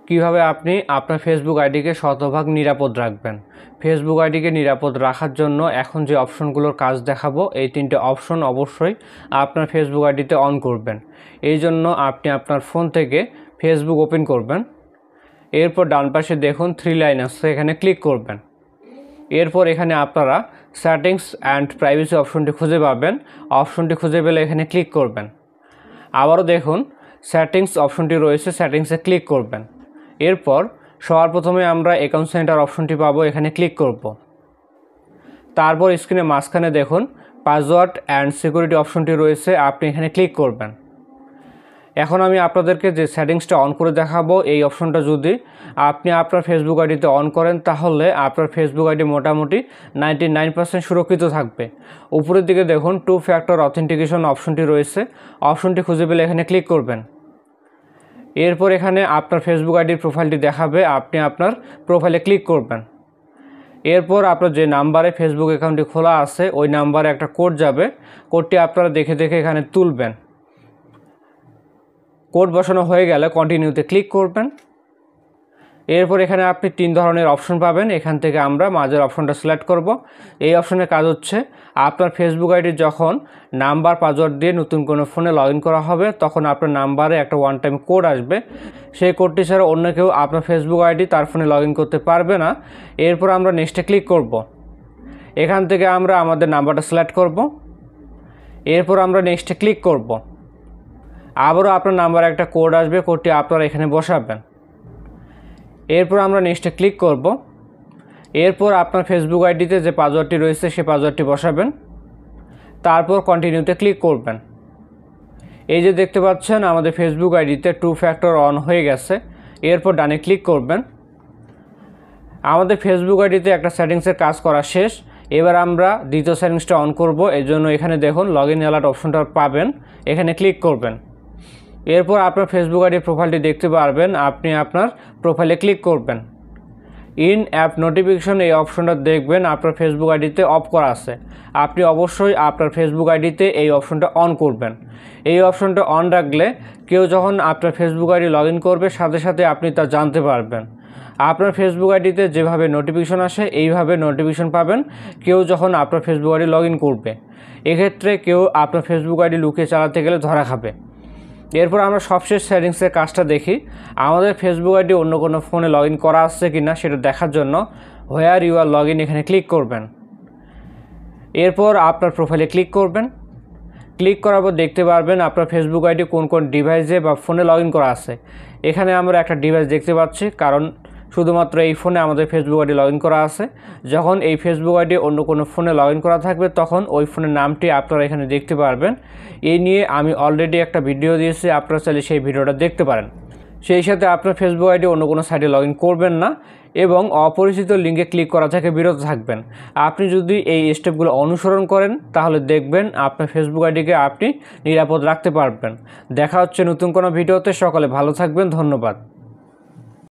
কিভাবে আপনি আপনার ফেসবুক আইডিকে শতভাগ নিরাপদ রাখবেন। ফেসবুক আইডিকে নিরাপদ রাখার জন্য এখন যে অপশনগুলোর কাজ দেখাবো, এই 3টে অপশন অবশ্যই আপনার ফেসবুক আইডিতে অন করবেন। এই জন্য আপনি আপনার ফোন থেকে ফেসবুক ওপেন করবেন। এরপর ডান পাশে দেখুন 3 লাইন আছে, এখানে ক্লিক করবেন। এরপর এখানে আপনারা সেটিংস অ্যান্ড প্রাইভেসি অপশনটি খুঁজে পাবেন। অপশনটি খুঁজে পেলে এখানে ক্লিক করবেন। আবারও দেখুন সেটিংস অপশনটি রয়েছে, সেটিংসে ক্লিক করবেন। এরপর সবার প্রথমে আমরা অ্যাকাউন্ট সেন্টার অপশনটি পাবো, এখানে ক্লিক করব। তারপর স্ক্রিনে মাঝখানে দেখুন পাসওয়ার্ড অ্যান্ড সিকিউরিটি অপশনটি রয়েছে, আপনি এখানে ক্লিক করবেন। এখন আমি আপনাদেরকে যে সেটিংসটা অন করে দেখাবো, এই অপশনটা যদি আপনি আপনার ফেসবুক আইডিতে অন করেন তাহলে আপনার ফেসবুক আইডি মোটামুটি 99% সুরক্ষিত থাকবে। উপরের দিকে দেখুন 2 ফ্যাক্টর অথেন্টিকেশন অপশনটি রয়েছে, অপশনটি খুঁজে পেলে এখানে ক্লিক করবেন। এরপর এখানে আপনার ফেসবুক আইডির প্রোফাইলটি দেখাবে, আপনি আপনার প্রোফাইলে ক্লিক করবেন। এরপর আপনার যে নাম্বারে ফেসবুক অ্যাকাউন্টটি খোলা আছে ওই নাম্বারে একটা কোড যাবে, কোডটি আপনারা দেখে দেখে এখানে তুলবেন। কোড বসানো হয়ে গেলে কন্টিনিউতে ক্লিক করবেন। এরপর এখানে আপনি 3 ধরনের অপশন পাবেন, এখান থেকে আমরা মাঝের অপশনটা সিলেক্ট করব। এই অপশনের কাজ হচ্ছে আপনার ফেসবুক আইডি যখন নাম্বার পাসওয়ার্ড দিয়ে নতুন কোনো ফোনে লগ ইন করা হবে তখন আপনার নাম্বারে একটা ওয়ান টাইম কোড আসবে। সেই কোডটি ছাড়া অন্য কেউ আপনার ফেসবুক আইডি তার ফোনে লগ ইন করতে পারবে না। এরপর আমরা নেক্সটে ক্লিক করব। এখান থেকে আমরা আমাদের নাম্বারটা সিলেক্ট করব। এরপর আমরা নেক্সটে ক্লিক করব। আবারও আপনার নাম্বারে একটা কোড আসবে, কোডটি আপনারা এখানে বসাবেন। এরপর আমরা নেক্সটে ক্লিক করব। এরপর আপনার ফেসবুক আইডিতে যে পাসওয়ার্ডটি রয়েছে সেই পাসওয়ার্ডটি বসাবেন। তারপর কন্টিনিউতে ক্লিক করবেন। এই যে দেখতে পাচ্ছেন আমাদের ফেসবুক আইডিতে 2 ফ্যাক্টর অন হয়ে গেছে। এরপর ডানে ক্লিক করবেন। আমাদের ফেসবুক আইডিতে একটা সেটিংসের কাজ করা শেষ। এবার আমরা দ্বিতীয় সেটিংসটা অন করব। এই জন্য এখানে দেখুন লগ ইন অ্যালার্ট অপশনটা পাবেন, এখানে ক্লিক করবেন। এরপর আপনার ফেসবুক আইডির প্রোফাইলটি দেখতে পারবেন, আপনি আপনার প্রোফাইলে ক্লিক করবেন। ইন অ্যাপ নোটিফিকেশন এই অপশনটা দেখবেন আপনার ফেসবুক আইডিতে অফ করা আছে। আপনি অবশ্যই আপনার ফেসবুক আইডিতে এই অপশনটা অন করবেন। এই অপশনটা অন রাখলে কেউ যখন আপনার ফেসবুক আইডি লগ ইন করবে সাথে সাথে আপনি তা জানতে পারবেন। আপনার ফেসবুক আইডিতে যেভাবে নোটিফিকেশন আসে এইভাবে নোটিফিকেশন পাবেন কেউ যখন আপনার ফেসবুক আইডি লগ ইন করবে। এক্ষেত্রে কেউ আপনার ফেসবুক আইডি লুকিয়ে চালাতে গেলে ধরা খাবে। এরপর আমরা সবশেষ সেটিংসের কাজটা দেখি। আমাদের ফেসবুক আইডি অন্য কোনো ফোনে লগ ইন করা আছে কি না সেটা দেখার জন্য where you are log in এখানে ক্লিক করবেন। এরপর আপনার প্রোফাইলে ক্লিক করবেন। ক্লিক করার পর দেখতে পারবেন আপনার ফেসবুক আইডি কোন কোন ডিভাইসে বা ফোনে লগ ইন করা আছে। এখানে আমরা একটা ডিভাইস দেখতে পাচ্ছি, কারণ শুধুমাত্র এই ফোনে আমাদের ফেসবুক আইডি লগ ইন করা আছে। যখন এই ফেসবুক আইডি অন্য কোনো ফোনে লগ ইন করা থাকবে তখন ওই ফোনের নামটি আপনারা এখানে দেখতে পারবেন। এই নিয়ে আমি অলরেডি একটা ভিডিও দিয়েছি, আপনারা চাইলে সেই ভিডিওটা দেখতে পারেন। সেই সাথে আপনার ফেসবুক আইডি অন্য কোনো সাইটে লগ ইন করবেন না এবং অপরিচিত লিঙ্কে ক্লিক করা থেকে বিরত থাকবেন। আপনি যদি এই স্টেপগুলো অনুসরণ করেন তাহলে দেখবেন আপনার ফেসবুক আইডিকে আপনি নিরাপদ রাখতে পারবেন। দেখা হচ্ছে নতুন কোনো ভিডিওতে। সকলে ভালো থাকবেন, ধন্যবাদ।